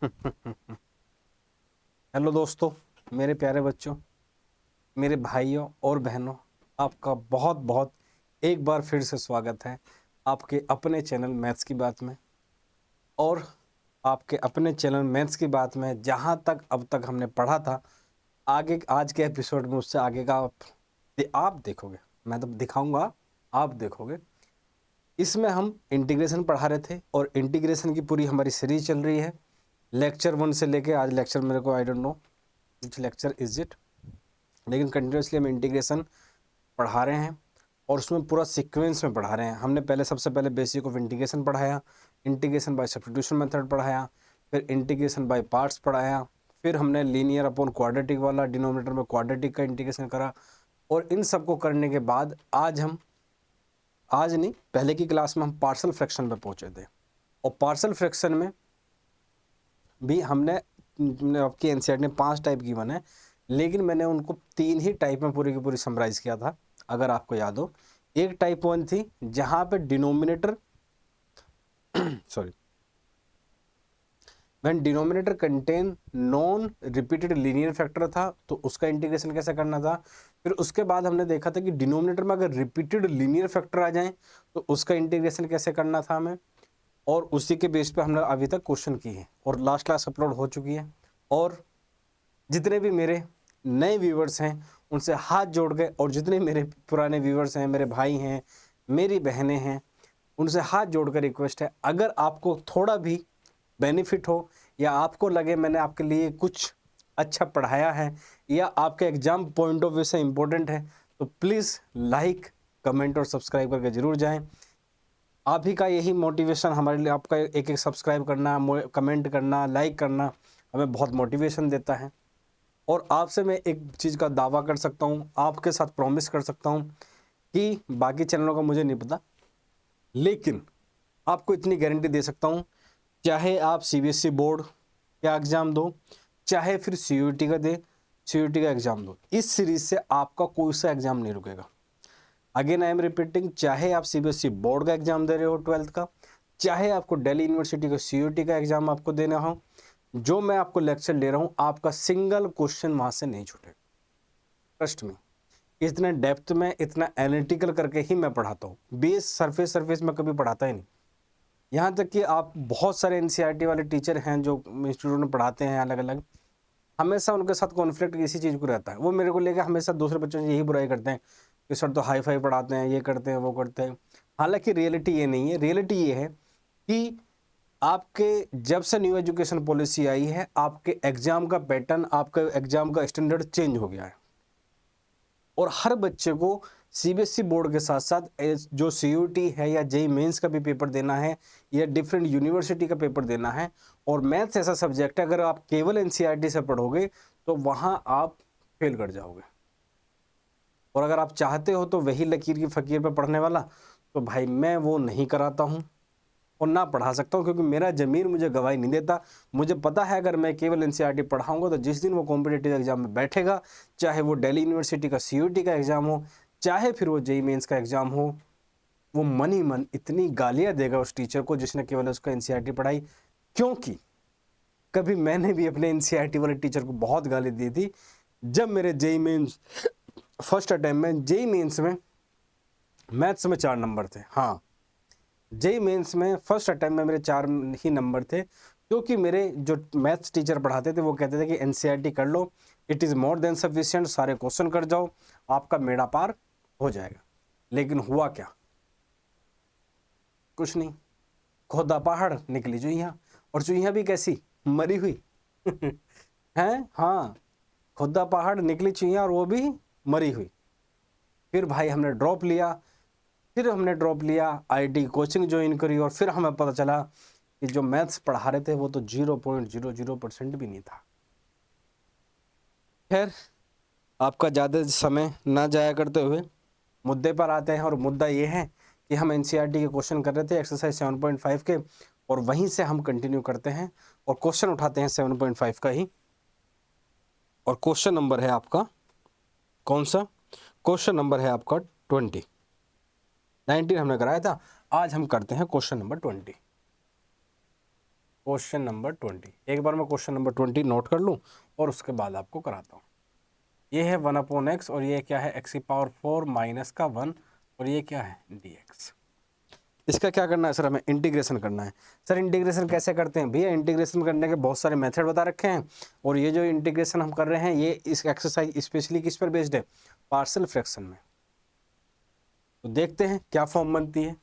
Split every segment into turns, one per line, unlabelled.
Hello दोस्तों, मेरे प्यारे बच्चों, मेरे भाइयों और बहनों, आपका बहुत बहुत एक बार फिर से स्वागत है आपके अपने चैनल मैथ्स की बात में। और आपके अपने चैनल मैथ्स की बात में जहाँ तक अब तक हमने पढ़ा था, आगे आज के एपिसोड में उससे आगे का आप देखोगे। मैं तो दिखाऊंगा, आप देखोगे। इसमें हम इंटीग्रेशन पढ़ा रहे थे और इंटीग्रेशन की पूरी हमारी सीरीज चल रही है। लेक्चर 1 से लेके आज लेक्चर, मेरे को I don't know which lecture is it, लेकिन कंटिन्यूसली हम इंटीग्रेशन पढ़ा रहे हैं और उसमें पूरा सीक्वेंस में पढ़ा रहे हैं। हमने पहले सबसे पहले बेसिक ऑफ इंटीग्रेशन पढ़ाया, इंटीग्रेशन बाय सब्स्टिट्यूशन मेथड पढ़ाया, फिर इंटीग्रेशन बाय पार्ट्स पढ़ाया, फिर हमने लीनियर अपॉन क्वाड्रेटिक वाला डिनोमिनेटर में क्वाड्रेटिक का इंटीग्रेशन करा। और इन सबको करने के बाद आज नहीं, पहले की क्लास में हम पार्शियल फ्रैक्शन पे पहुंचे थे। और पार्शियल फ्रैक्शन में भी हमने आपकी एनसीईआरटी ने 5 टाइप गिवन है, लेकिन मैंने उनको 3 ही टाइप में पूरी की पूरी समराइज किया था, अगर आपको याद हो। एक टाइप 1 थी जहां पे denominator sorry, when denominator contain non repeated linear factor था, तो उसका इंटीग्रेशन कैसे करना था। फिर उसके बाद हमने देखा था कि डिनोमिनेटर में अगर रिपीटेड लीनियर फैक्टर आ जाएं तो उसका इंटीग्रेशन कैसे करना था हमें। और उसी के बेस पे हमने अभी तक क्वेश्चन किए हैं और लास्ट क्लास अपलोड हो चुकी है। और जितने भी मेरे नए व्यूवर्स हैं उनसे हाथ जोड़ के, और जितने मेरे पुराने व्यूवर्स हैं, मेरे भाई हैं, मेरी बहनें हैं, उनसे हाथ जोड़ कर रिक्वेस्ट है, अगर आपको थोड़ा भी बेनिफिट हो या आपको लगे मैंने आपके लिए कुछ अच्छा पढ़ाया है या आपके एग्जाम पॉइंट ऑफ व्यू से इम्पोर्टेंट है, तो प्लीज़ लाइक, कमेंट और सब्सक्राइब करके ज़रूर जाएं। आप ही का यही मोटिवेशन हमारे लिए, आपका एक एक सब्सक्राइब करना, कमेंट करना, लाइक करना हमें बहुत मोटिवेशन देता है। और आपसे मैं एक चीज़ का दावा कर सकता हूँ, आपके साथ प्रॉमिस कर सकता हूँ कि बाकी चैनलों का मुझे नहीं पता, लेकिन आपको इतनी गारंटी दे सकता हूँ, चाहे आप सीबीएसई बोर्ड का एग्ज़ाम दो, चाहे फिर सीयूईटी का सीयूईटी का एग्ज़ाम दो, इस सीरीज से आपका कोई सा एग्ज़ाम नहीं रुकेगा। अगेन आई एम रिपीटिंग, चाहे आप सीबीएसई बोर्ड का एग्ज़ाम दे रहे हो 12th का, चाहे आपको दिल्ली यूनिवर्सिटी का सीयूईटी का एग्ज़ाम आपको देना हो, जो मैं आपको लेक्चर ले रहा हूँ आपका सिंगल क्वेश्चन वहाँ से नहीं छूटेगा। ट्रस्ट में, इतने डेप्थ में, इतना एनालिटिकल करके ही मैं पढ़ाता हूँ। बेस सरफेस सरफेस में कभी पढ़ाता ही नहीं। यहाँ तक कि आप बहुत सारे एनसीईआरटी वाले टीचर हैं जो इंस्टीट्यूट में पढ़ाते हैं अलग अलग, हमेशा उनके साथ कॉन्फ्लिक्ट इसी चीज़ को रहता है। वो मेरे को लेकर हमेशा दूसरे बच्चों से यही बुराई करते हैं कि सर तो हाई फाई पढ़ाते हैं, ये करते हैं, वो करते हैं। हालांकि रियलिटी ये नहीं है। रियलिटी ये है कि आपके जब से न्यू एजुकेशन पॉलिसी आई है, आपके एग्जाम का पैटर्न, आपका एग्जाम का स्टैंडर्ड चेंज हो गया है। और हर बच्चे को सीबीएसई बोर्ड के साथ साथ जो सीयूईटी है या जेईई मेंस का भी पेपर देना है या डिफरेंट यूनिवर्सिटी का पेपर देना है। और मैथ्स ऐसा सब्जेक्ट है, अगर आप केवल एनसीईआरटी से पढ़ोगे तो वहां आप फेल कर जाओगे। और अगर आप चाहते हो तो वही लकीर की फकीर पे पढ़ने वाला, तो भाई मैं वो नहीं कराता हूँ और ना पढ़ा सकता हूँ, क्योंकि मेरा ज़मीर मुझे गवाही नहीं देता। मुझे पता है अगर मैं केवल एनसीईआरटी पढ़ाऊंगा तो जिस दिन वो कॉम्पिटिटिव एग्जाम में बैठेगा, चाहे वो दिल्ली यूनिवर्सिटी का सीयूईटी का एग्जाम हो, चाहे फिर वो जेईई मेंस का एग्जाम हो, वो मन ही मन इतनी गालियां देगा उस टीचर को जिसने केवल उसको एनसीईआरटी पढ़ाई। क्योंकि कभी मैंने भी अपने एनसीईआरटी वाले टीचर को बहुत गाली दी थी। जब मेरे जेईई मेंस फर्स्ट अटेम्प्ट में, जेईई मेंस में मैथ्स में 4 नंबर थे। हाँ, जेईई मेंस में फर्स्ट अटेम्प्ट में मेरे 4 ही नंबर थे, क्योंकि मेरे जो मैथ्स टीचर पढ़ाते थे वो कहते थे कि एनसीईआरटी कर लो, it is more than sufficient, सारे क्वेश्चन कर जाओ, आपका बेड़ा पार हो जाएगा। लेकिन हुआ क्या? कुछ नहीं। खोदा पहाड़ निकली चुईया, और चुईया भी कैसी, मरी हुई हैं। हाँ, खोदा पहाड़ निकली चुईया और वो भी मरी हुई। फिर भाई हमने ड्रॉप लिया, आईटी कोचिंग ज्वाइन करी, और फिर हमें पता चला कि जो मैथ्स पढ़ा रहे थे वो तो 0.00% भी नहीं था। खैर, आपका ज़्यादा समय ना जाया करते हुए मुद्दे पर आते हैं। और मुद्दा ये है कि हम एनसीईआरटी के क्वेश्चन कर रहे थे एक्सरसाइज 7.5 के, और वहीं से हम कंटिन्यू करते हैं और क्वेश्चन उठाते हैं 7.5 का ही। और क्वेश्चन नंबर है आपका कौन सा? क्वेश्चन नंबर है आपका 20। 19 हमने कराया था, आज हम करते हैं क्वेश्चन नंबर 20। Question number 20। एक बार मैं क्वेश्चन नंबर 20 नोट कर लूँ और उसके बाद आपको कराता हूँ। ये है 1/x और ये क्या है x⁴ माइनस का 1 और ये क्या है dx। इसका क्या करना है सर, हमें इंटीग्रेशन करना है। सर इंटीग्रेशन कैसे करते हैं भैया, इंटीग्रेशन करने के बहुत सारे मेथड बता रखे हैं और ये जो इंटीग्रेशन हम कर रहे हैं ये इस एक्सरसाइज स्पेशली किस पर बेस्ड है, पार्शियल फ्रैक्शन में। तो देखते हैं क्या फॉर्म बनती है,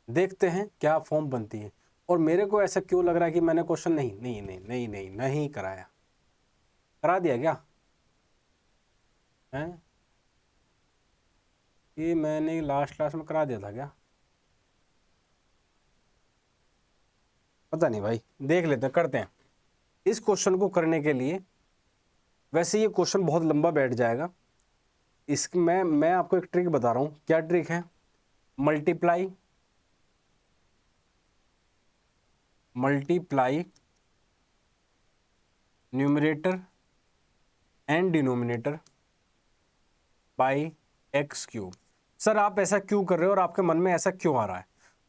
देखते हैं क्या फॉर्म बनती है। और मेरे को ऐसा क्यों लग रहा है कि मैंने क्वेश्चन नहीं कराया, करा दिया क्या है, ये मैंने लास्ट क्लास में करा दिया था क्या, पता नहीं भाई, देख लेते हैं, करते हैं। इस क्वेश्चन को करने के लिए वैसे ये क्वेश्चन बहुत लंबा बैठ जाएगा, इसमें मैं आपको एक ट्रिक बता रहा हूं। क्या ट्रिक है, multiply numerator and denominator by x³। Sir आप ऐसा क्यों कर रहे हो और आपके मन में ऐसा क्यों आ रहा है,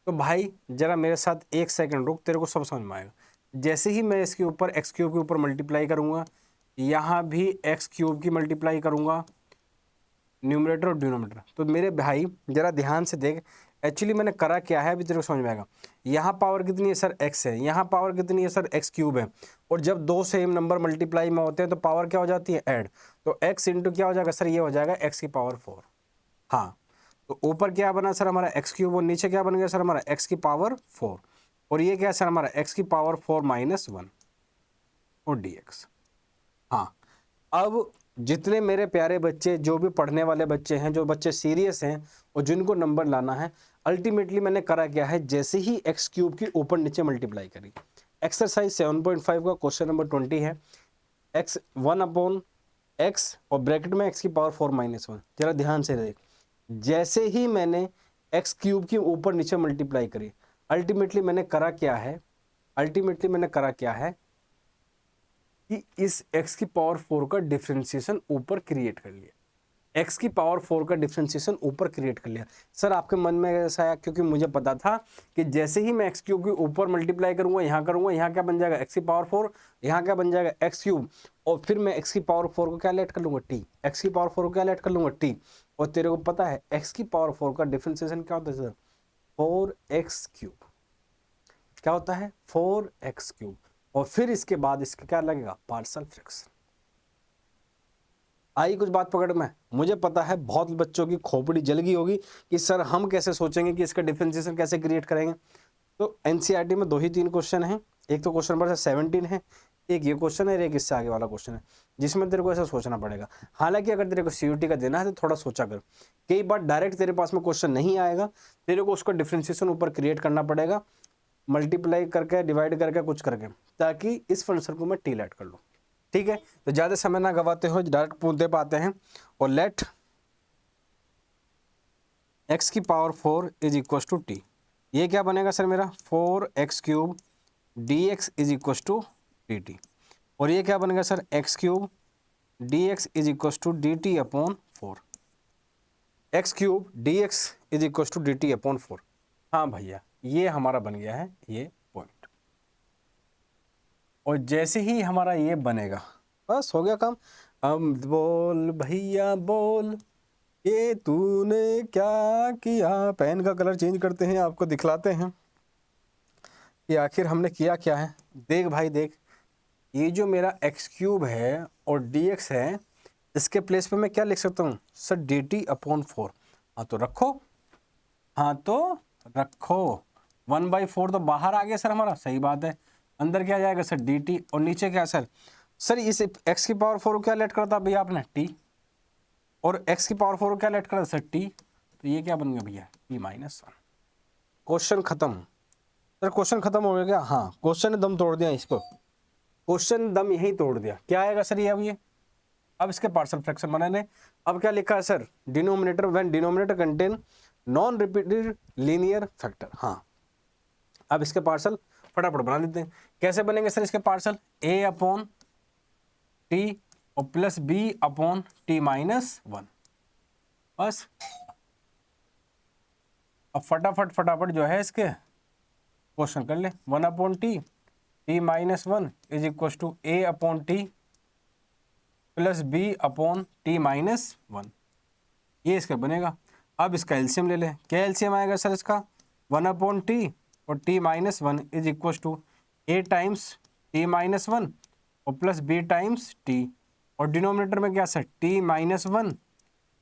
तो भाई जरा मेरे साथ एक सेकंड रुक, तेरे को सब समझ में आएगा। जैसे ही मैं इसके ऊपर x³ के ऊपर मल्टीप्लाई करूंगा, यहाँ भी x³ की मल्टीप्लाई करूंगा, न्यूमरेटर और डिनोमिनेटर। तो मेरे भाई जरा ध्यान से देख, एक्चुअली मैंने करा क्या है अभी तेरे को समझ में आएगा। यहाँ पावर कितनी है सर, x है, यहाँ पावर कितनी है सर, x³ है। और जब दो सेम नंबर मल्टीप्लाई में होते हैं तो पावर क्या हो जाती है, ऐड। तो x इंटू क्या हो जाएगा सर, ये हो जाएगा x⁴। हाँ, तो ऊपर क्या बना सर हमारा x³ और नीचे क्या बन गया सर हमारा x⁴। और ये क्या सर हमारा x⁴ माइनस 1 और dx। हाँ, अब जितने मेरे प्यारे बच्चे, जो भी पढ़ने वाले बच्चे हैं, जो बच्चे सीरियस हैं और जिनको नंबर लाना है, अल्टीमेटली मैंने करा क्या है, जैसे ही x³ की ऊपर नीचे मल्टीप्लाई करी। एक्सरसाइज 7.5 का क्वेश्चन नंबर 20 है, x1/x और ब्रैकेट में x⁴ माइनस 1। जरा ध्यान से देख, जैसे ही मैंने x³ की ऊपर नीचे मल्टीप्लाई करी, अल्टीमेटली मैंने करा क्या है, कि इस x⁴ का डिफरेंशिएशन ऊपर क्रिएट कर लिया, x⁴ का डिफरेंशिएशन ऊपर क्रिएट कर लिया। सर आपके मन में ऐसा आया क्योंकि मुझे पता था कि जैसे ही मैं x³ के ऊपर मल्टीप्लाई करूंगा, यहाँ करूंगा, यहाँ क्या बन जाएगा x⁴, यहाँ क्या बन जाएगा x³ और फिर मैं x⁴ को क्या लेट कर लूंगा t, x⁴ को क्या लेट कर लूंगा t। और तेरे को पता है x⁴ का डिफरेंशिएशन क्या होता है सर, 4x³। क्या होता है 4x³। और फिर इसके बाद इसका क्या लगेगा, पार्शियल फ्रैक्शन। आई कुछ बात पकड़ में, मुझे पता है बहुत बच्चों की खोपड़ी जल गई होगी कि सर हम कैसे सोचेंगे कि इसका डिफरेंशिएशन कैसे क्रिएट करेंगे। तो एनसीईआरटी में 2 ही 3 क्वेश्चन हैं, एक तो क्वेश्चन नंबर 17 है, एक ये क्वेश्चन है, एक इससे आगे वाला क्वेश्चन है, जिसमें तेरे को ऐसा सोचना पड़ेगा। हालांकि अगर तेरे को सीयूटी का देना है तो थोड़ा सोचा कर, कई बार डायरेक्ट तेरे पास में क्वेश्चन नहीं आएगा, तेरे को उसका डिफरेंशिएशन ऊपर क्रिएट करना पड़ेगा, मल्टीप्लाई करके, डिवाइड करके, कुछ करके, ताकि इस फंक्शन को मैं टी लेट कर लूँ। ठीक है, तो ज़्यादा समय ना गवाते हो, डायरेक्ट मुद्दे पे आते हैं। और let x⁴ is equal to T, ये क्या बनेगा सर मेरा 4x³ dx is equal to dt। और ये क्या बनेगा sir x³ dx is equal to dt upon 4, x³ dx is equal to dt upon 4। हाँ भैया, ये हमारा बन गया है ये पॉइंट। और जैसे ही हमारा ये बनेगा, बस हो गया काम। अब बोल भैया बोल, ये तूने क्या किया। पेन का कलर चेंज करते हैं, आपको दिखलाते हैं कि आखिर हमने किया क्या है। देख भाई देख, ये जो मेरा x³ है और dx है, इसके प्लेस पे मैं क्या लिख सकता हूँ सर, dt अपॉन 4। हाँ तो रखो, 1/4 तो बाहर आ गया सर हमारा, सही बात है। अंदर क्या जाएगा सर dt, और नीचे क्या सर इस x⁴ को क्या लेट करता भैया आपने t, और x⁴ को क्या लेट करता सर t, तो ये क्या बन गया भैया t-1। क्वेश्चन खत्म सर, क्वेश्चन खत्म हो गया। हाँ, क्वेश्चन ने दम तोड़ दिया, इसको क्वेश्चन ने दम यही तोड़ दिया। क्या आएगा सर ये अब इसके पार्शियल फ्रैक्शन बनाने। अब क्या लिखा है sir, denominator when denominator contain non repeated linear factor. हाँ, अब इसके पार्शियल फटाफट बना लेते हैं। कैसे बनेंगे सर इसके पार्शियल, a अपॉन टी और प्लस b अपॉन t-1। बस अब फटाफट जो है इसके क्वेश्चन कर ले, 1/t T minus one is equal to A upon T plus B upon T minus one, ये इसका बनेगा। अब इसका एलसीएम ले लें, क्या एलसीएम आएगा सर इसका, वन अपॉन टी और T minus one is equal to A times T minus one और प्लस बी टाइम्स टी, और डिनोमिनेटर में क्या सर टी माइनस वन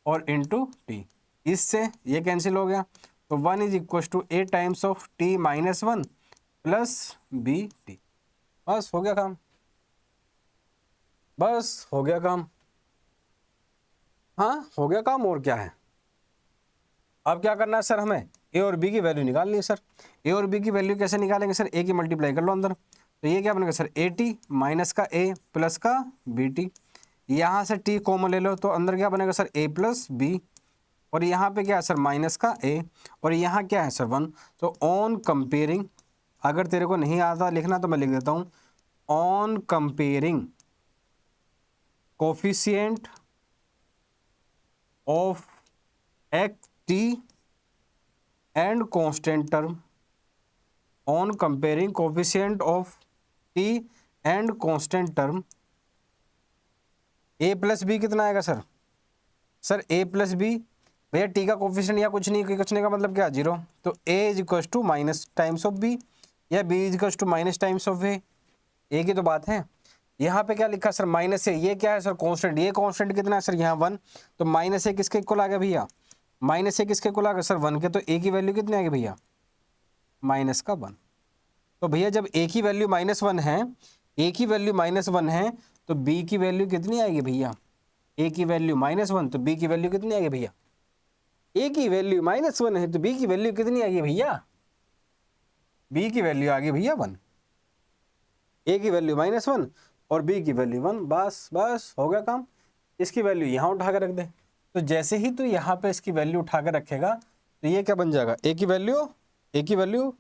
और इंटू टी, इससे ये कैंसिल हो गया, तो one is equal to A times of T minus one plus B T. बस हो गया काम, बस हो गया काम, हाँ हो गया काम, और क्या है। अब क्या करना है सर, हमें ए और बी की वैल्यू निकालनी है सर। ए और बी की वैल्यू कैसे निकालेंगे सर, ए की मल्टीप्लाई कर लो अंदर, तो ये क्या बनेगा सर ए टी माइनस का ए प्लस का बी टी, यहाँ से टी कॉमन ले लो तो अंदर क्या बनेगा सर ए प्लस बी, और यहाँ पे क्या है सर माइनस का ए, और यहाँ क्या है सर वन। तो ऑन कंपेयरिंग, अगर तेरे को नहीं आता लिखना तो मैं लिख देता हूँ, on comparing coefficient of x t and constant term, on comparing coefficient of t and constant term, a plus b कितना आएगा sir, sir a plus b, भैया टी का कोफिशिएंट या कुछ नहीं का मतलब क्या जीरो, तो a is equal to minus times of b या b is equal to minus times of a की तो बात है। यहाँ पे क्या लिखा सर माइनस ए, ये क्या है सर कांस्टेंट, ये कांस्टेंट कितना है सर यहाँ वन, तो माइनस ए किसके इक्वल आ गया भैया, माइनस ए किसके इक्वल आ गया सर वन के, तो ए की वैल्यू कितनी आ गई भैया माइनस का वन। तो भैया जब ए की वैल्यू माइनस वन है, ए की वैल्यू माइनस वन है, तो बी की वैल्यू कितनी आएगी भैया, ए की वैल्यू माइनस वन, तो बी की वैल्यू कितनी आएगी भैया, ए की वैल्यू माइनस वन है तो बी की वैल्यू कितनी आएगी भैया, बी की वैल्यू आ गई भैया वन, ए की वैल्यू माइनस वन और बी की वैल्यू वन, बस बस हो गया काम। इसकी वैल्यू यहाँ उठा कर रख दे, तो जैसे ही तो यहाँ पे इसकी वैल्यू उठा कर रखेगा तो ये क्या बन जाएगा ए की वैल्यू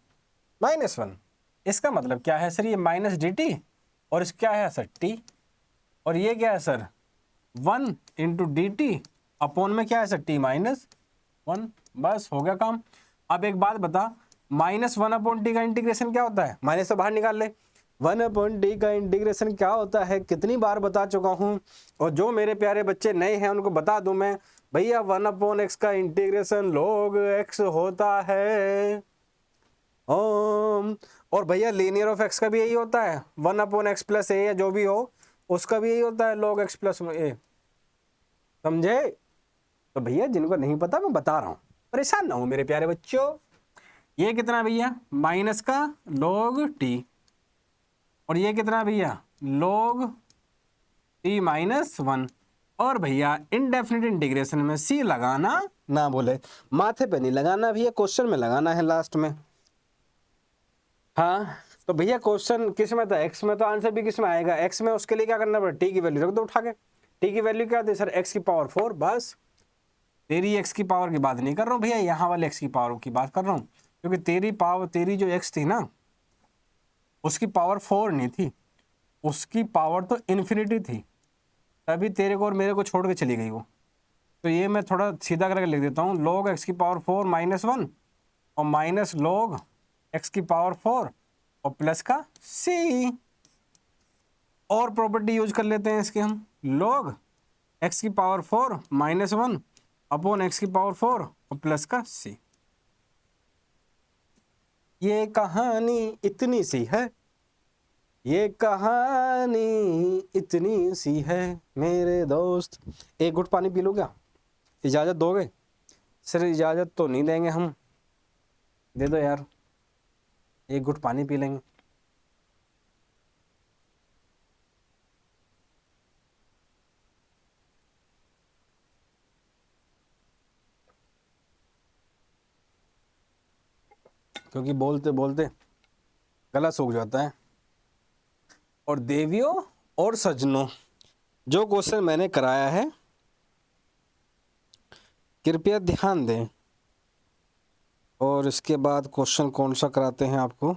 माइनस वन, इसका मतलब क्या है सर ये माइनस डी टी, और इस क्या है सर टी, और ये क्या है sir one into D T upon में क्या है सर टी माइनस वन, बस हो गया काम। अब एक बात बता, माइनस वन अपॉन टी का इंटीग्रेशन क्या होता है, माइनस से बाहर निकाल ले, वन अपॉन टी का इंटीग्रेशन क्या होता है कितनी बार बता चुका हूं, और जो मेरे प्यारे बच्चे नए हैं उनको बता दूं मैं, भैया वन अपॉन एक्स का इंटीग्रेशन log एक्स होता है, और भैया लीनियर ऑफ एक्स का भी यही होता है, वन अपॉन एक्स प्लस ए या जो भी हो उसका भी यही होता है log एक्स प्लस ए, समझे। तो भैया जिनको नहीं पता मैं बता रहा हूं, परेशान ना हो मेरे प्यारे बच्चों। ये कितना भैया माइनस का log टी, और ये कितना भैया log टी माइनस वन, और भैया इनडेफिनिट इंटीग्रेशन में सी लगाना ना बोले, माथे पे नहीं लगाना भैया, क्वेश्चन में लगाना है लास्ट में। हाँ तो भैया क्वेश्चन किस में था, एक्स में, तो आंसर भी किस में आएगा एक्स में, उसके लिए क्या करना पड़ेगा टी की वैल्यू रख दो उठा के, टी की वैल्यू क्या थी सर एक्स की पावर फोर, बस तेरी एक्स की पावर की बात नहीं कर रहा हूँ भैया, यहाँ वाले एक्स की पावर की बात कर रहा हूँ, क्योंकि तेरी जो एक्स थी ना उसकी पावर फोर नहीं थी, उसकी पावर तो इन्फिनिटी थी, तभी तेरे को और मेरे को छोड़ के चली गई वो। तो ये मैं थोड़ा सीधा करके लिख देता हूँ, log एक्स की पावर फोर माइनस वन और माइनस log एक्स की पावर फोर और प्लस का सी, और प्रॉपर्टी यूज कर लेते हैं इसके हम, log एक्स की power four minus one upon x की पावर फोर और प्लस का सी। ये कहानी इतनी सी है, ये कहानी इतनी सी है मेरे दोस्त। एक घुट पानी पी लो क्या, इजाज़त दोगे सर? इजाज़त तो नहीं देंगे हम, दे दो यार, एक घुट पानी पी लेंगे। क्योंकि बोलते बोलते गला सूख जाता है। और देवियों और सज्जनों, जो क्वेश्चन मैंने कराया है कृपया ध्यान दें, और इसके बाद क्वेश्चन कौन सा कराते हैं आपको,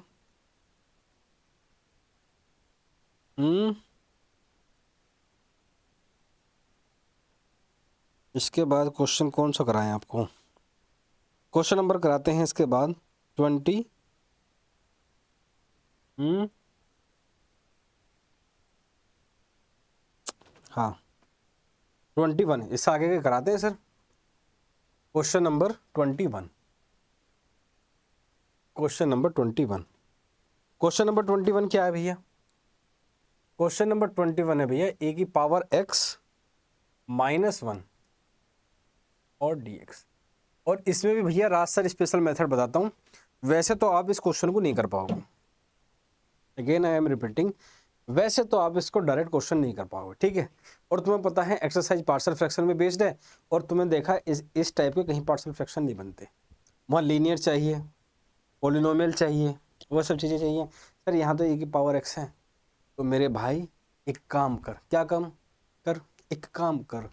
इसके बाद क्वेश्चन कौन सा कराएं आपको, क्वेश्चन नंबर कराते हैं इसके बाद 20 हाँ 21, इससे आगे के कराते हैं sir. Question number 21, question number 21, question number 21 क्या है भैया? क्वेश्चन नंबर 21 है भैया ए की पावर x -1 और dx। और इसमें भी भैया राज सर स्पेशल मेथड बताता हूँ, वैसे तो आप इस क्वेश्चन को नहीं कर पाओगे। अगेन आई एम रिपीटिंग, वैसे तो आप इसको डायरेक्ट क्वेश्चन नहीं कर पाओगे, ठीक है। और तुम्हें पता है एक्सरसाइज पार्शियल फ्रैक्शन में बेस्ड है, और तुम्हें देखा इस टाइप के कहीं पार्शियल फ्रैक्शन नहीं बनते। वहाँ लीनियर चाहिए, पॉलिनोमियल चाहिए, वो सब चीज़ें चाहिए। सर यहाँ तो ए की पावर x है, तो मेरे भाई एक काम कर, क्या काम कर, एक काम कर,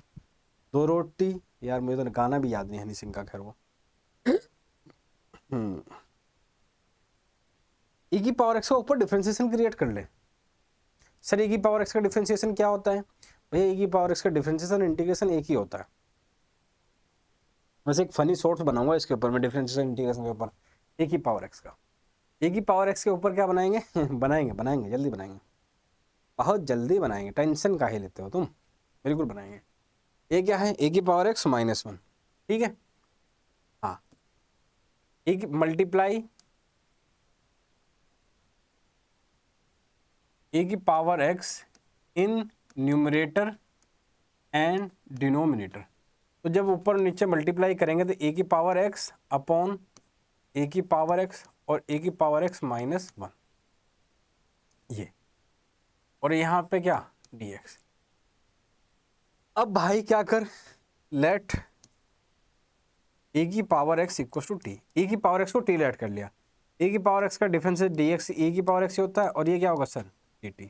2 रोटी, यार मुझे तो गाना भी याद नहीं है हनी सिंह का, खैर वो e की पावर x के ऊपर डिफरेंशिएशन क्रिएट कर ले। सर e की पावर x का डिफरेंशिएशन क्या होता है भैया? e की पावर x का डिफरेंशिएशन इंटीग्रेशन एक ही होता है। वैसे एक फनी शॉर्ट्स बनाऊंगा इसके ऊपर मैं, डिफरेंशिएशन इंटीग्रेशन के ऊपर e की पावर x का। e की पावर x के ऊपर क्या बनाएंगे? बनाएंगे जल्दी बनाएंगे, बहुत जल्दी बनाएंगे, टेंशन काहे लेते हो तुम, बिल्कुल बनाएंगे। ये क्या है? ए की पावर x -1, ठीक है। हाँ ए की मल्टीप्लाई ए की power x in numerator and denominator. तो जब ऊपर नीचे मल्टीप्लाई करेंगे तो ए की पावर x अपॉन ए की पावर x और ए की पावर x -1 ये, और यहाँ पे क्या dx। अब भाई क्या कर, लेट ए की power x equal to t, a की पावर x को टी लेट कर लिया, ए की पावर x का डिफरेंस dx ए की पावर x होता है, और ये क्या होगा सर dt।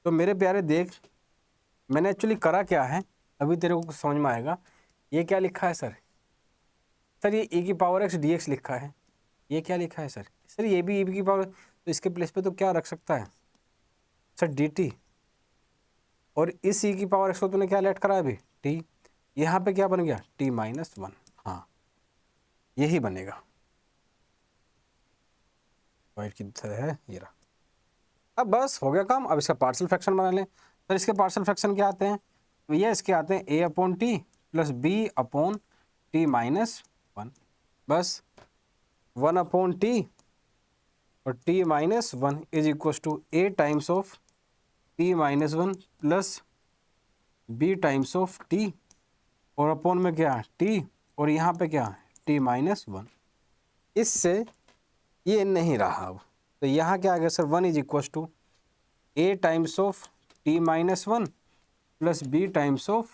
तो मेरे प्यारे देख, मैंने एक्चुअली करा क्या है, अभी तेरे को कुछ समझ में आएगा। ये क्या लिखा है सर? सर ये e की पावर x dx लिखा है। ये क्या लिखा है सर? सर ये भी e की पावर, तो इसके प्लेस पे तो क्या रख सकता है सर dt, और इस e की पावर x को तूने क्या लेट करा अभी t, यहाँ पे क्या बन गया t -1। हाँ यही बनेगा, वाइट की तरह है ये रहा। अब बस हो गया काम, अब इसका पार्शियल फ्रैक्शन बना लें। सर इसके पार्शियल फ्रैक्शन क्या आते हैं भैया? इसके आते हैं a upon T plus B upon T -1, बस 1 अपॉन टी और t -1 is equal to a times of t -1 plus b times of t, और अपॉन में क्या t, और यहाँ पे क्या t -1। इससे ये नहीं रहा अब, तो यहाँ क्या आ गया sir 1 is equal to a times of t -1 plus b times of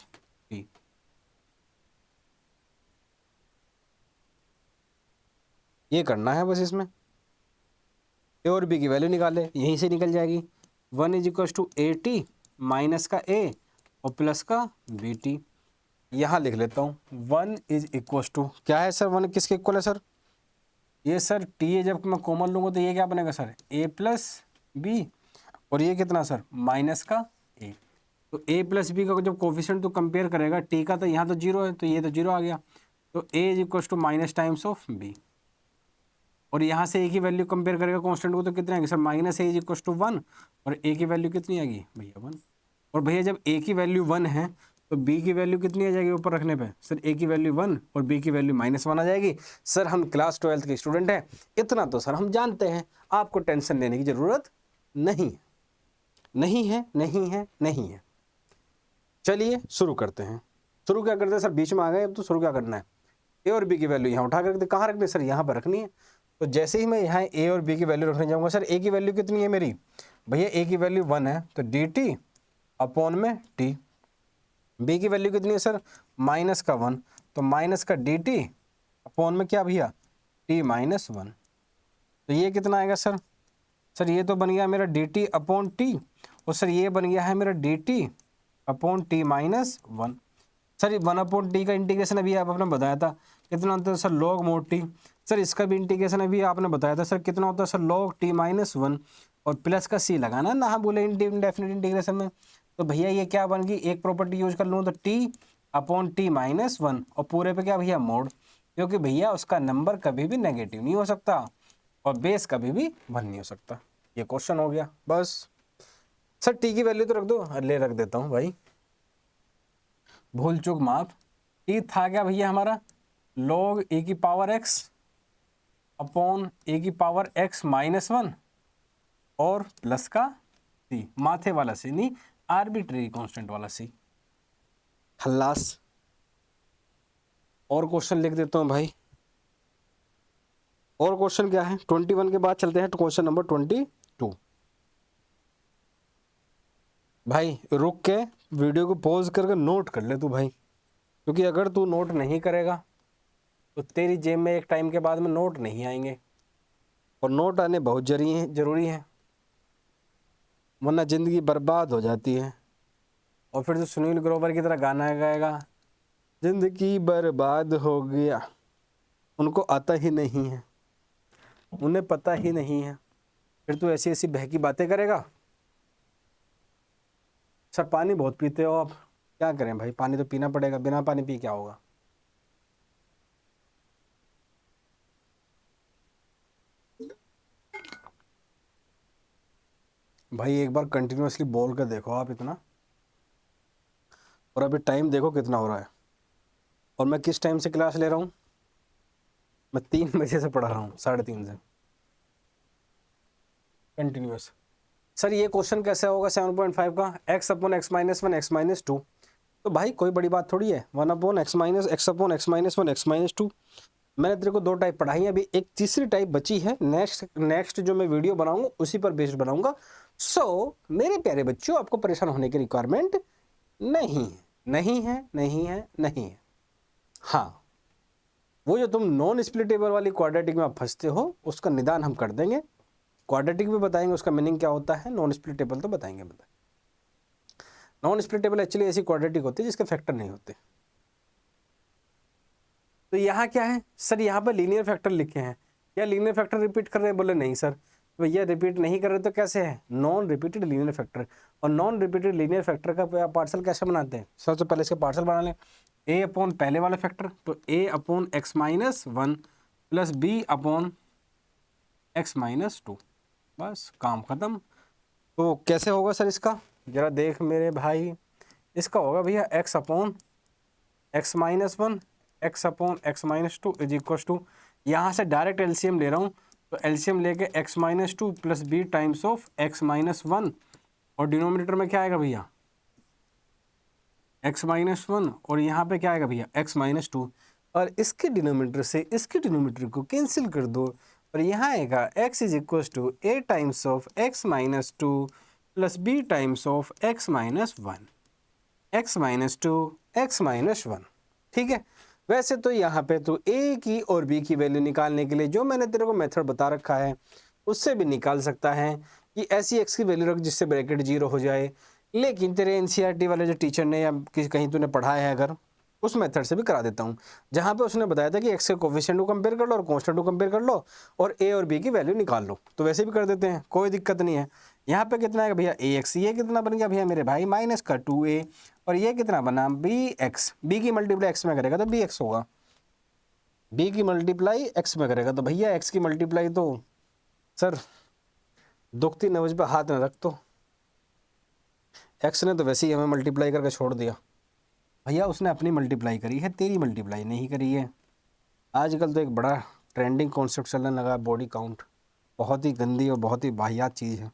t। ये करना है बस, इसमें a और b की वैल्यू निकाले, यहीं से निकल जाएगी। 1 is equal to A T minus का a और प्लस का बी टी। यहाँ लिख लेता हूँ 1 इज इक्व टू क्या है सर? 1 किसके इक्वल है सर? ये सर टी है, जब मैं कॉमन लूँगा तो ये क्या बनेगा सर a प्लस बी, और ये कितना सर माइनस का a। तो a प्लस बी का जब कोफिशिएंट तो कंपेयर करेगा, t का तो यहाँ तो 0 है, तो ये तो 0 आ गया, तो a is equal to minus times of b, और यहाँ से a की वैल्यू कंपेयर करेगा कांस्टेंट को, तो कितने आएंगे sir minus a is equal to 1, और a की वैल्यू कितनी आएगी भैया 1। और भैया जब a की वैल्यू 1 है तो b की वैल्यू कितनी आ जाएगी ऊपर रखने पे सर? a की वैल्यू 1 और b की वैल्यू -1 आ जाएगी। सर हम क्लास 12th के स्टूडेंट हैं, इतना तो सर हम जानते हैं, आपको टेंशन लेने की जरूरत नहीं है, नहीं है, नहीं है, नहीं है। चलिए शुरू करते हैं। शुरू क्या करते हैं सर? बीच में आ गए, अब तो शुरू क्या करना है? ए और बी की वैल्यू यहाँ उठा कर रख दे। कहाँ रखनी सर? यहाँ पर रखनी है। तो जैसे ही मैं यहाँ ए और बी की वैल्यू रखने जाऊँगा, सर ए की वैल्यू कितनी है मेरी भैया? ए की वैल्यू 1 है, तो डी टी अपॉन में टी। बी की वैल्यू कितनी है सर? माइनस का 1, तो माइनस का डी टी अपॉन में क्या भैया टी -1। तो ये कितना आएगा सर? सर ये तो बन गया मेरा डी टी अपॉन टी, और सर ये बन गया है मेरा D T upon T -1। Sir 1 upon T का इंटीग्रेशन अभी आपने बताया था कितना होता है sir? Log mode T. Sir इसका भी इंटीग्रेशन अभी आपने बताया था सर कितना होता है सर? लॉग टी -1 और प्लस का सी लगाना ना, हम बोले इंडेफिनिट इंटीग्रेशन में। तो भैया ये क्या बन गई? एक प्रॉपर्टी यूज कर लूँ तो टी अपॉन टी -1 और पूरे पे क्या भैया मोड, क्योंकि भैया उसका नंबर कभी भी नेगेटिव नहीं हो सकता और बेस कभी भी 1 नहीं हो सकता। ये क्वेश्चन हो गया बस। सर टी की वैल्यू तो रख दो, ले रख देता हूँ भाई, भूल चूक माफ। टी था क्या भैया हमारा, log ए की पावर x अपॉन ए की पावर x माइनस 1 और प्लस का c, माथे वाला c नहीं, आर्बिट्रेरी कांस्टेंट वाला c। खल्लास। और क्वेश्चन लिख देता हूं भाई। और क्वेश्चन क्या है, 21 के बाद चलते हैं क्वेश्चन नंबर 22। भाई रुक के वीडियो को पॉज करके नोट कर ले तू भाई, क्योंकि अगर तू नोट नहीं करेगा तो तेरी जेब में एक टाइम के बाद में नोट नहीं आएंगे, और नोट आने बहुत जरूरी है, वरना ज़िंदगी बर्बाद हो जाती है। और फिर जो सुनील ग्रोवर की तरह गाना गाएगा, जिंदगी बर्बाद हो गया, उनको आता ही नहीं है, उन्हें पता ही नहीं है। फिर तू ऐसी ऐसी बहकी बातें करेगा। सर पानी बहुत पीते हो आप, क्या करें भाई, पानी तो पीना पड़ेगा, बिना पानी पी क्या होगा। भाई एक बार कंटिन्यूअसली बोल कर देखो आप इतना, और अभी टाइम देखो कितना हो रहा है, और मैं किस टाइम से क्लास ले रहा हूँ, मैं 3 बजे से पढ़ा रहा हूँ, 3:30 से कंटिन्यूअस। सर ये क्वेश्चन कैसे होगा 7.5 का, x upon x minus 1 X minus 2, तो भाई कोई बड़ी बात थोड़ी है, 1 upon x minus x upon x minus 1 X minus 2। मैंने तेरे को 2 टाइप पढ़ाई है, अभी एक तीसरी टाइप बची है, नेक्स्ट जो मैं वीडियो बनाऊंगा उसी पर बेस्ड बनाऊंगा। सो मेरे प्यारे बच्चों, आपको परेशान होने की रिक्वायरमेंट नहीं है, नहीं है, नहीं है, नहीं है। हाँ, वो जो तुम नॉन स्प्लिटेबल वाली क्वाड्रेटिक में आप फंसते हो, उसका निदान हम कर देंगे, क्वाड्रेटिक भी बताएंगे उसका मीनिंग क्या होता है, नॉन स्प्लिटेबल तो बताएंगे। नॉन स्प्लिटेबल एक्चुअली ऐसी क्वाड्रेटिक होती है जिसके फैक्टर नहीं होते। तो यहाँ क्या है सर, यहाँ पर लीनियर फैक्टर लिखे हैं, क्या लीनियर फैक्टर रिपीट कर रहे हैं, बोले नहीं सर। भैया रिपीट नहीं कर रहे तो कैसे है, नॉन रिपीटेड लीनियर फैक्टर। और नॉन रिपीटेड लीनियर फैक्टर का पार्सल कैसे बनाते हैं, सबसे पहले इसका पार्सल बना लें, ए अपॉन पहले वाला फैक्टर, तो ए अपॉन एक्स माइनस 1 प्लस बी अपॉन एक्स माइनस 2, बस काम खत्म। तो कैसे होगा सर इसका, जरा देख मेरे भाई, इसका होगा भैया X upon x minus 1 X upon x minus 2 is equal to, यहाँ से डायरेक्ट एलसीएम ले रहा हूँ, तो एलसीएम लेके X minus 2 plus B times of X minus 1, और डिनोमिनेटर में क्या आएगा भैया एक्स माइनस 1, और यहाँ पे क्या आएगा भैया एक्स माइनस 2, और इसके डिनोमिनेटर से इसके डिनोमिनेटर को कैंसिल कर दो, और यहाँ आएगा x is equal to A times of X minus 2 plus B times of X minus 1, X minus 2 X minus 1। ठीक है, वैसे तो यहाँ पे तो a की और b की वैल्यू निकालने के लिए जो मैंने तेरे को मेथड बता रखा है उससे भी निकाल सकता है कि ऐसी x की वैल्यू रख जिससे ब्रैकेट 0 हो जाए। लेकिन तेरे एनसीईआरटी वाले जो टीचर ने या कहीं तूने पढ़ाया है अगर, उस मेथड से भी करा देता हूँ, जहाँ पे उसने बताया था कि x के कोफिशिएंट को कंपेयर कर लो और कांस्टेंट को कंपेयर कर लो और a और b की वैल्यू निकाल लो, तो वैसे भी कर देते हैं, कोई दिक्कत नहीं है। यहाँ पे कितना आएगा भैया ax, ये कितना बन गया भैया मेरे भाई माइनस का 2a, और ये कितना बना bx, b की मल्टीप्लाई x में करेगा तो bx होगा, b की मल्टीप्लाई x में करेगा तो भैया x की मल्टीप्लाई तो सर दुखती नब्ज पे हाथ न रख, तो x ने तो वैसे ही हमें मल्टीप्लाई करके छोड़ दिया भैया, उसने अपनी मल्टीप्लाई करी है, तेरी मल्टीप्लाई नहीं करी है। आजकल तो एक बड़ा ट्रेंडिंग कॉन्सेप्ट चलने लगा बॉडी काउंट, बहुत ही गंदी और बहुत ही वाहियात चीज़ है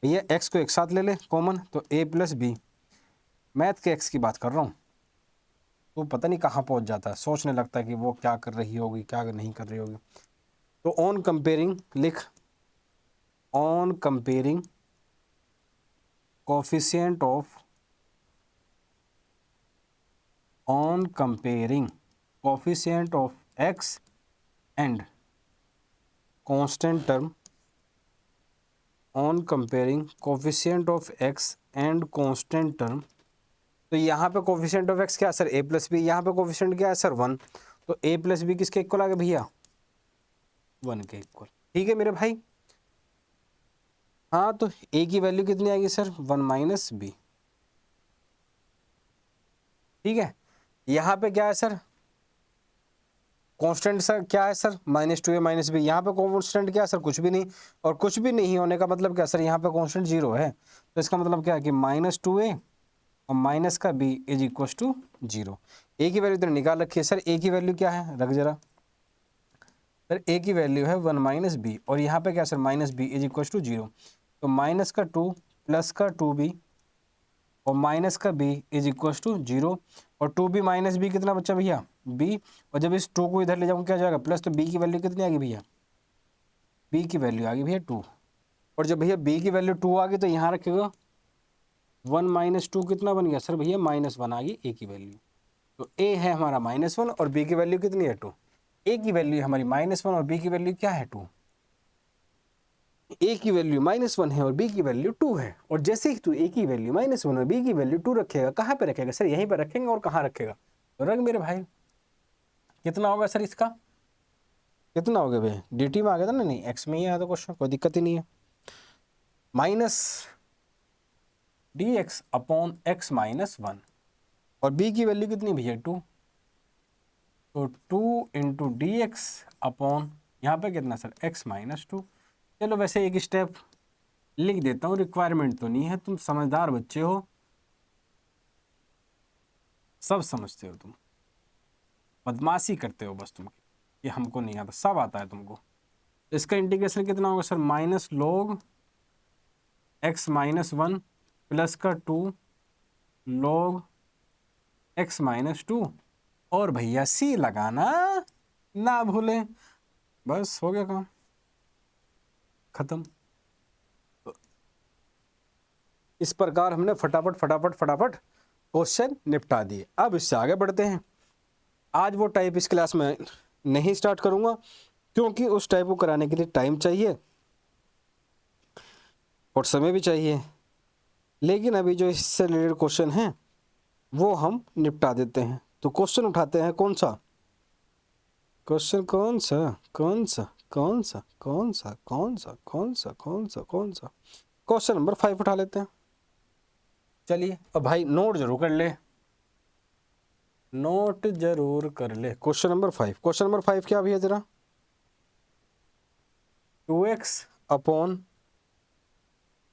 भैया। x को एक साथ ले ले कॉमन, तो a प्लस बी, मैथ के x की बात कर रहा हूँ, तो पता नहीं कहाँ पहुँच जाता है, सोचने लगता है कि वो क्या कर रही होगी क्या नहीं कर रही होगी। तो ऑन कंपेयरिंग लिख, on comparing coefficient of, on comparing coefficient of x and constant term, on comparing coefficient of x and constant term, तो यहाँ पे कोफिशिएंट ऑफ x क्या है सर a प्लस बी, यहाँ पे कोफिशिएंट क्या है सर 1, तो a प्लस बी किसके इक्वल आ गया भैया 1 के इक्वल। ठीक है मेरे भाई, हाँ तो a की वैल्यू कितनी आएगी सर 1 माइनस बी। ठीक है, यहाँ पे क्या है सर कांस्टेंट सर क्या है सर -2a माइनस बी, यहाँ पे कांस्टेंट क्या है सर कुछ भी नहीं, और कुछ भी नहीं होने का मतलब क्या सर यहाँ पे कांस्टेंट 0 है, तो इसका मतलब क्या है कि -2a और माइनस का b इज इक्वल टू 0। ए की वैल्यू इधर निकाल रखी है। सर ए की वैल्यू क्या है, रख जरा। सर ए की वैल्यू है 1 माइनस बी, और यहाँ पे क्या sir minus B is equal to 0। तो माइनस का 2 प्लस का 2b और माइनस का b इज इक्वल टू 0। और 2b माइनस b कितना बच्चा भैया b, और जब इस 2 को इधर ले जाऊँ क्या जाएगा प्लस, तो b की वैल्यू कितनी आ गई भैया, b की वैल्यू आ गई भैया 2। और जब भैया b की वैल्यू 2 आ गई तो यहाँ रखेगा 1 माइनस 2 कितना बन गया सर भैया -1 आ गई a की वैल्यू। तो a है हमारा -1 और b की वैल्यू कितनी है 2। a की वैल्यू हमारी -1 और b की वैल्यू क्या है 2। a की वैल्यू -1 है और b की वैल्यू 2 है। और जैसे ही तू a की वैल्यू -1 और b की वैल्यू 2 रखेगा, कहाँ पे रखेगा सर, यहीं पर रखेंगे। और कहाँ रखेगा, तो रख मेरे भाई। कितना होगा सर इसका, कितना हो गया भैया, dt में आ गया था ना, नहीं x में ही आया था क्वेश्चन, कोई दिक्कत ही नहीं है। माइनस dx अपॉन x -1 और b की वैल्यू कितनी भैया 2, तो 2 इंटू डी एक्स अपॉन यहाँ पे कितना सर x -2। चलो वैसे एक स्टेप लिख देता हूँ, रिक्वायरमेंट तो नहीं है, तुम समझदार बच्चे हो, सब समझते हो तुम, बदमाशी करते हो बस तुम, ये हमको नहीं आता, सब आता है तुमको। तो इसका इंटीग्रेशन कितना होगा sir minus log x -1 plus का 2 log x -2 और भैया c लगाना ना भूलें। बस हो गया काम खत्म। तो इस प्रकार हमने फटाफट फटाफट फटाफट क्वेश्चन निपटा दिए। अब इससे आगे बढ़ते हैं। आज वो टाइप इस क्लास में नहीं स्टार्ट करूंगा, क्योंकि उस टाइप को कराने के लिए टाइम चाहिए और समय भी चाहिए। लेकिन अभी जो इससे रिलेटेड क्वेश्चन हैं वो हम निपटा देते हैं। तो क्वेश्चन उठाते हैं, कौन सा क्वेश्चन, कौन सा कौन सा कौन सा कौन सा कौन सा कौन सा कौन सा कौन सा क्वेश्चन नंबर 5 उठा लेते हैं। चलिए अब भाई नोट जरूर कर ले, नोट जरूर कर ले। क्वेश्चन नंबर 5, क्वेश्चन नंबर 5 क्या भैया जरा, 2x upon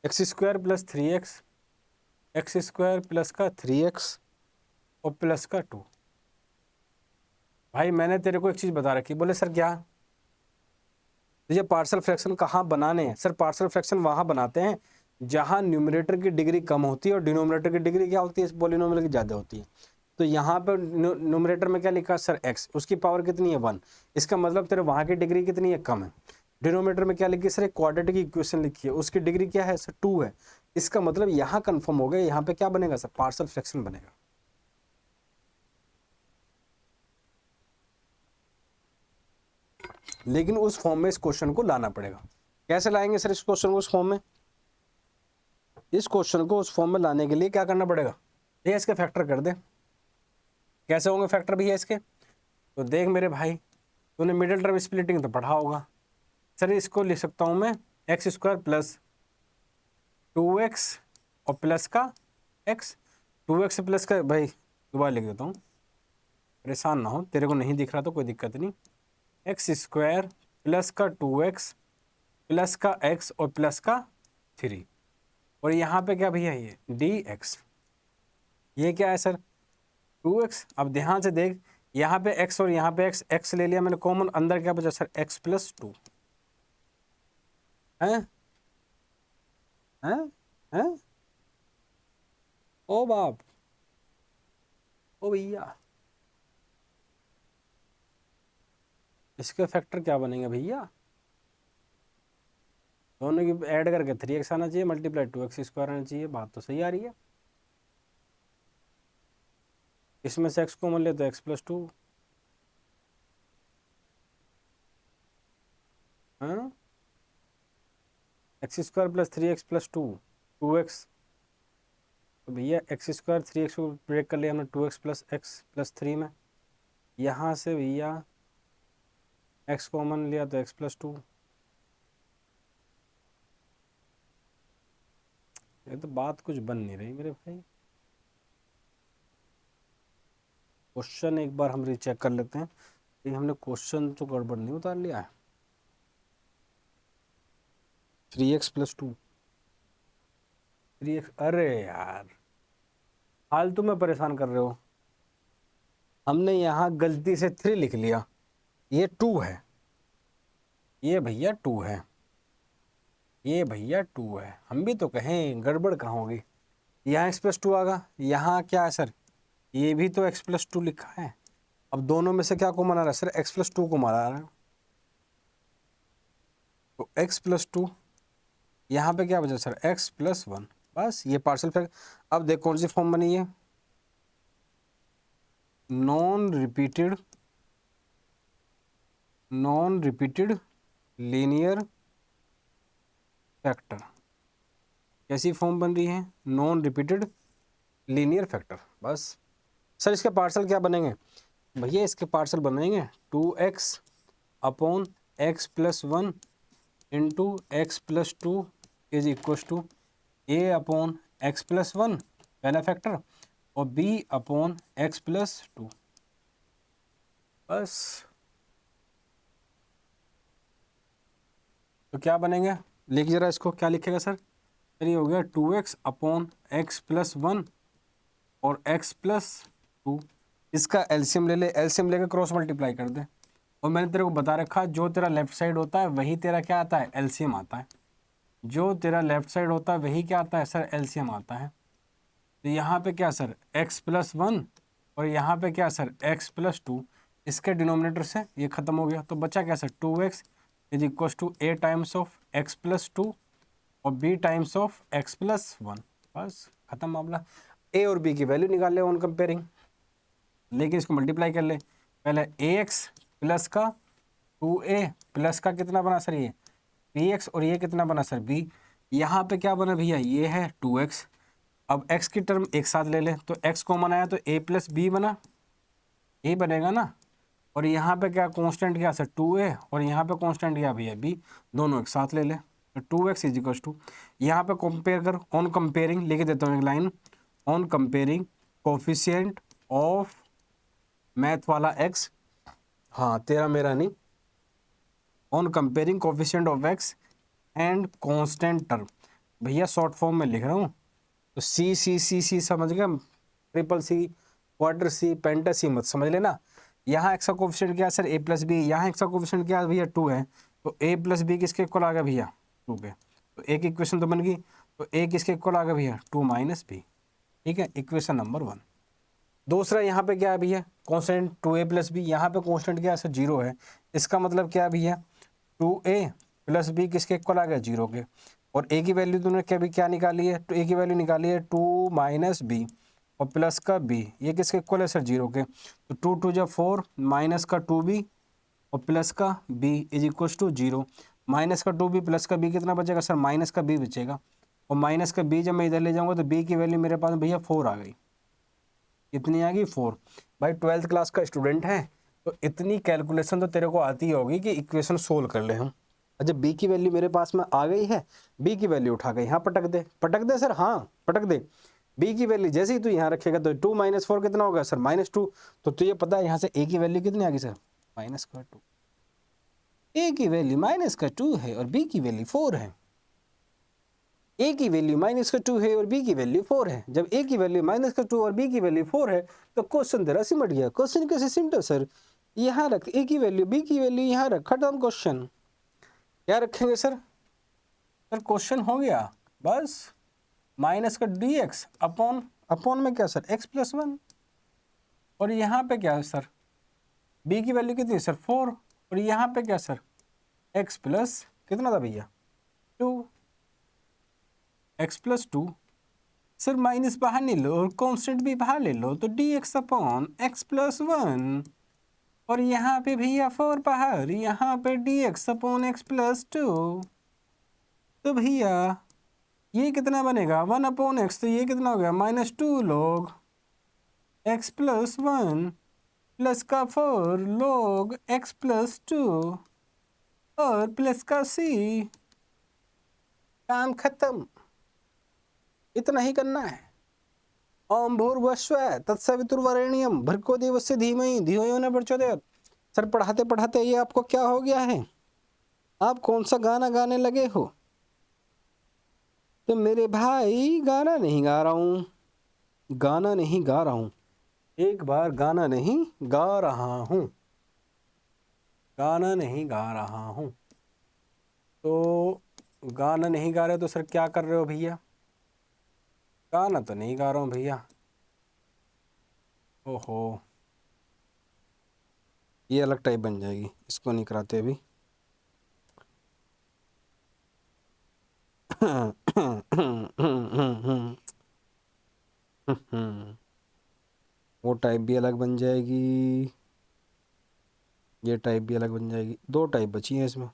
x² plus 3x, x² plus का 3x और प्लस का 2। भाई मैंने तेरे को एक चीज बता रखी, बोले सर क्या, ये पार्शियल फ्रैक्शन कहाँ बनाने हैं। सर पार्शियल फ्रैक्शन वहां बनाते हैं जहां न्यूमरेटर की डिग्री कम होती है और डिनोमिनेटर की डिग्री क्या होती है, इस पॉलिनोमियल की ज़्यादा होती है। तो यहाँ पर न्यूमरेटर में क्या लिखा है सर x, उसकी पावर कितनी है 1, इसका मतलब तेरे वहां की डिग्री कितनी है, कम है। डिनोमिनेटर में क्या लिखी है सर, एक क्वाड्रेटिक इक्वेशन लिखी है, उसकी डिग्री क्या है सर 2 है। इसका मतलब यहाँ कंफर्म हो गया, यहाँ पे क्या बनेगा सर पार्शियल फ्रैक्शन बनेगा। लेकिन उस फॉर्म में इस क्वेश्चन को लाना पड़ेगा। कैसे लाएंगे सर इस क्वेश्चन को उस फॉर्म में, इस क्वेश्चन को उस फॉर्म में लाने के लिए क्या करना पड़ेगा, ये इसके फैक्टर कर दे। कैसे होंगे फैक्टर भैया इसके, तो देख मेरे भाई, तूने मिडिल टर्म स्प्लिटिंग तो पढ़ा होगा। सर इसको लिख सकता हूं मैं x² प्लस 2x और प्लस का x, 2x प्लस का, भाई दोबारा लिख देता हूँ, परेशान ना हो, तेरे को नहीं दिख रहा तो कोई दिक्कत नहीं, x² प्लस का 2x प्लस का x और प्लस का 3, और यहाँ पे क्या भैया ये dx, ये क्या है सर 2x। अब ध्यान से देख, यहाँ पे x और यहाँ पे x ले लिया मैंने कॉमन, अंदर क्या बचा सर x प्लस 2 है, है ओ बाप, ओ भैया, इसके फैक्टर क्या बनेंगे भैया, दोनों की ऐड करके 3x आना चाहिए, मल्टीप्लाई 2x² आना चाहिए। बात तो सही आ रही है। इसमें से x कॉमन ले तो x प्लस 2, हाँ x² plus 3x plus 2, 2x, तो भैया x² 3x को ब्रेक कर लिया हमने 2x प्लस x प्लस 3 में, यहाँ से भैया x कॉमन लिया तो x प्लस 2। ये तो बात कुछ बन नहीं रही मेरे भाई। क्वेश्चन एक बार हम रीचेक कर लेते हैं, ये हमने क्वेश्चन तो गड़बड़ नहीं उतार लिया है। 3x प्लस 2, 3x, अरे यार फालतू में परेशान कर रहे हो। हमने यहाँ गलती से 3 लिख लिया, ये 2 है, ये भैया 2 है, ये भैया 2 है। हम भी तो कहें गड़बड़ कहाँ होगी। यहाँ x+2 आगा, यहाँ क्या है सर, ये भी तो x+2 लिखा है। अब दोनों में से क्या कॉमन आ रहा है सर, x+2 कॉमन आ रहा है। तो x+2 यहाँ पे क्या बचा सर, x+1, बस ये पार्शियल फ्रैक्शन। अब देख कौन सी फॉर्म बनी है, नॉन रिपीटेड लीनियर फैक्टर। कैसी फॉर्म बन रही है, नॉन रिपीटेड लीनियर फैक्टर। बस सर इसके पार्शियल क्या बनेंगे भैया, इसके पार्शियल बनेंगे 2x upon x+1 into x+2 is equal to a upon x+1 पहला फैक्टर और b अपॉन x+2। बस तो क्या बनेंगे, लिख जरा इसको, क्या लिखेगा सर, ये हो गया 2x अपॉन x+1 और x+2। इसका एलसीएम ले ले, एलसीएम लेकर क्रॉस मल्टीप्लाई कर दे। और मैंने तेरे को बता रखा जो तेरा लेफ्ट साइड होता है वही तेरा क्या आता है, एलसीएम आता है। जो तेरा लेफ्ट साइड होता है वही क्या आता है सर, एलसीएम आता है। तो यहाँ पे क्या सर x+1 और यहाँ पे क्या सर x+2, इसके डिनोमिनेटर से ये खत्म हो गया। तो बचा क्या sir 2x is equal to a times of x+2 और b टाइम्स ऑफ x+1। बस खत्म मामला। a और b की वैल्यू निकाल ले ऑन कंपेयरिंग, लेकिन इसको मल्टीप्लाई कर ले। पहले ax प्लस का 2a प्लस का कितना बना सर ये bx और ये कितना बना सर b। यहाँ पे क्या बना भैया, ये है 2x। अब x की टर्म एक साथ ले ले तो x कॉमन आया तो a प्लस बी बना, a बनेगा ना। और यहाँ पे क्या कांस्टेंट क्या सर 2a और यहाँ पे कांस्टेंट क्या भैया b, दोनों एक साथ ले ले तो 2x इज इक्वल टू, यहाँ पे कंपेयर कर, ऑन कंपेयरिंग लिख देता हूँ एक line, on comparing coefficient of math वाला x, हाँ तेरा मेरा नहीं, on comparing coefficient of x and constant term. भैया शॉर्ट फॉर्म में लिख रहा हूँ तो सी सी सी सी समझ गया, ट्रिपल सी, क्वाड्र सी, पेंटा सी मत समझ लेना। यहाँ एक्स का कोफिशिएंट क्या है सर a प्लस बी, यहाँ एक्स का कोफिशिएंट क्या है भैया 2 है, तो a प्लस बी किसके इक्वल आ गया भैया 2 के। तो एक इक्वेशन तो बन गई, तो a किसके इक्वल आ गया भैया 2 माइनस बी। ठीक है, इक्वेशन नंबर 1। दूसरा यहाँ पे क्या है भैया कॉन्स्टेंट 2a प्लस बी, यहाँ पे कॉन्स्टेंट क्या है सर 0 है। इसका मतलब क्या है भैया 2a प्लस बी किसके इक्वल आ गया 0 के। और a की वैल्यू तूने क्या निकाली है, तो a की वैल्यू निकाली है 2 माइनस बी और प्लस का b, ये किसके इक्वल है सर 0 के। तो 2 2 जब 4 माइनस का 2b और प्लस का b is equal to 0। Minus का 2b प्लस का b कितना बचेगा सर, माइनस का b बचेगा। और माइनस का b जब मैं इधर ले जाऊंगा तो b की वैल्यू मेरे पास भैया 4 आ गई। इतनी आ गई 4। भाई 12th क्लास का स्टूडेंट है तो इतनी कैलकुलेशन तो तेरे को आती होगी कि इक्वेशन सोल्व कर ले हम। जब b की वैल्यू मेरे पास में आ गई है, b की वैल्यू उठा के यहाँ पटक दे सर, हाँ पटक दे। b की वैल्यू जैसे ही तू यहाँ रखेगा तो 2 माइनस 4 कितना होगा सर -2। तो तुझे पता है यहाँ से a की वैल्यू कितनी आ गई सर -2। a की वैल्यू -2 है और b की वैल्यू 4 है। a की वैल्यू -2 है और b की वैल्यू 4 है। जब a की वैल्यू -2 और b की वैल्यू 4 है तो क्वेश्चन तेरा सिमट गया। क्वेश्चन कैसे सिमटा सर, यहाँ रख a की वैल्यू b की वैल्यू यहाँ रख, खत्म क्वेश्चन। क्या रखेंगे सर, सर क्वेश्चन हो गया बस। माइनस का dx अपॉन में क्या सर x+1 और यहाँ पे क्या है सर b की वैल्यू कितनी सर 4 और यहाँ पे क्या सर x प्लस कितना था भैया 2, x+2। सर माइनस बाहर ले लो और कांस्टेंट भी बाहर ले लो तो dx अपॉन x+1 और यहाँ पे भैया 4 बाहर, यहाँ पे dx अपॉन x+2। तो भैया ये कितना बनेगा 1 अपॉन x, तो ये कितना हो गया -2 log x+1 प्लस का 4 log x+2 और प्लस का c। काम खत्म, इतना ही करना है। ओम भूर्भुवस्सुः तत्सवितुर्वरेण्यं भर्गो देवस्य धीमहि धियो यो न प्रचोदयात्। सर पढ़ाते पढ़ाते ये आपको क्या हो गया है, आप कौन सा गाना गाने लगे हो। तो मेरे भाई गाना नहीं गा रहा हूँ, गाना नहीं गा रहा हूँ, एक बार गाना नहीं गा रहा हूँ, गाना नहीं गा रहा हूँ। तो गाना नहीं गा रहे तो सर क्या कर रहे हो भैया? गाना तो नहीं गा रहा हूँ भैया। ओहो, ये अलग टाइप बन जाएगी, इसको नहीं कराते अभी। वो टाइप भी अलग बन जाएगी, ये टाइप भी अलग बन जाएगी। दो टाइप बची हैं इसमें।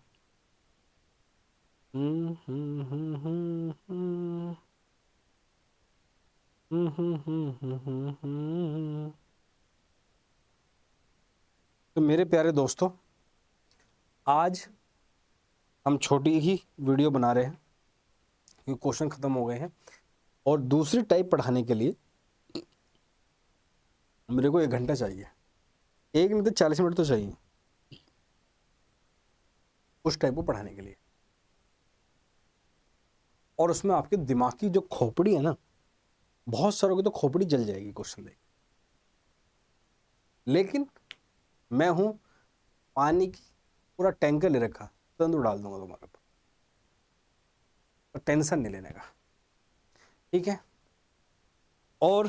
तो मेरे प्यारे दोस्तों, आज हम छोटी ही वीडियो बना रहे हैं क्योंकि क्वेश्चन खत्म हो गए हैं, और दूसरी टाइप पढ़ाने के लिए मेरे को 1 घंटा चाहिए, 1 नहीं तो 40 मिनट तो चाहिए उस टाइप को पढ़ाने के लिए। और उसमें आपके दिमाग की जो खोपड़ी है ना, बहुत सारों की तो खोपड़ी जल जाएगी क्वेश्चन देख। लेकिन मैं हूं पानी की पूरा टैंकर ले रखा, तुरंत डाल दूंगा तुम्हारे ऊपर, तो टेंशन नहीं लेने का, ठीक है। और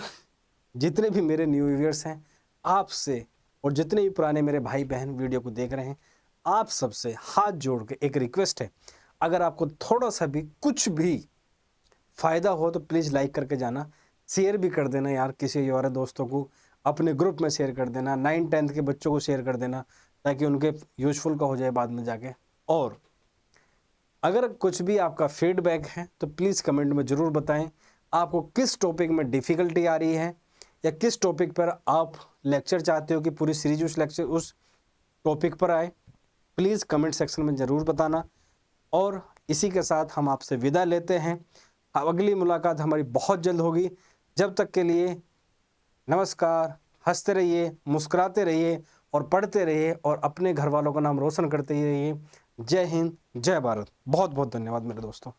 जितने भी मेरे न्यू यूजर्स हैं आपसे, और जितने भी पुराने मेरे भाई बहन वीडियो को देख रहे हैं, आप सबसे हाथ जोड़ के एक रिक्वेस्ट है, अगर आपको थोड़ा सा भी कुछ भी फ़ायदा हो तो प्लीज़ लाइक करके जाना, शेयर भी कर देना यार, किसी और दोस्तों को अपने ग्रुप में शेयर कर देना, 9th-10th के बच्चों को शेयर कर देना, ताकि उनके यूजफुल का हो जाए बाद में जाके। और अगर कुछ भी आपका फीडबैक है तो प्लीज़ कमेंट में ज़रूर बताएं, आपको किस टॉपिक में डिफ़िकल्टी आ रही है, या किस टॉपिक पर आप लेक्चर चाहते हो कि पूरी सीरीज उस टॉपिक पर आए। प्लीज़ कमेंट सेक्शन में ज़रूर बताना। और इसी के साथ हम आपसे विदा लेते हैं, अगली मुलाकात हमारी बहुत जल्द होगी। जब तक के लिए नमस्कार, हंसते रहिए, मुस्कुराते रहिए और पढ़ते रहिए, और अपने घर वालों का नाम रोशन करते ही रहिए। जय हिंद, जय भारत। बहुत बहुत धन्यवाद मेरे दोस्तों।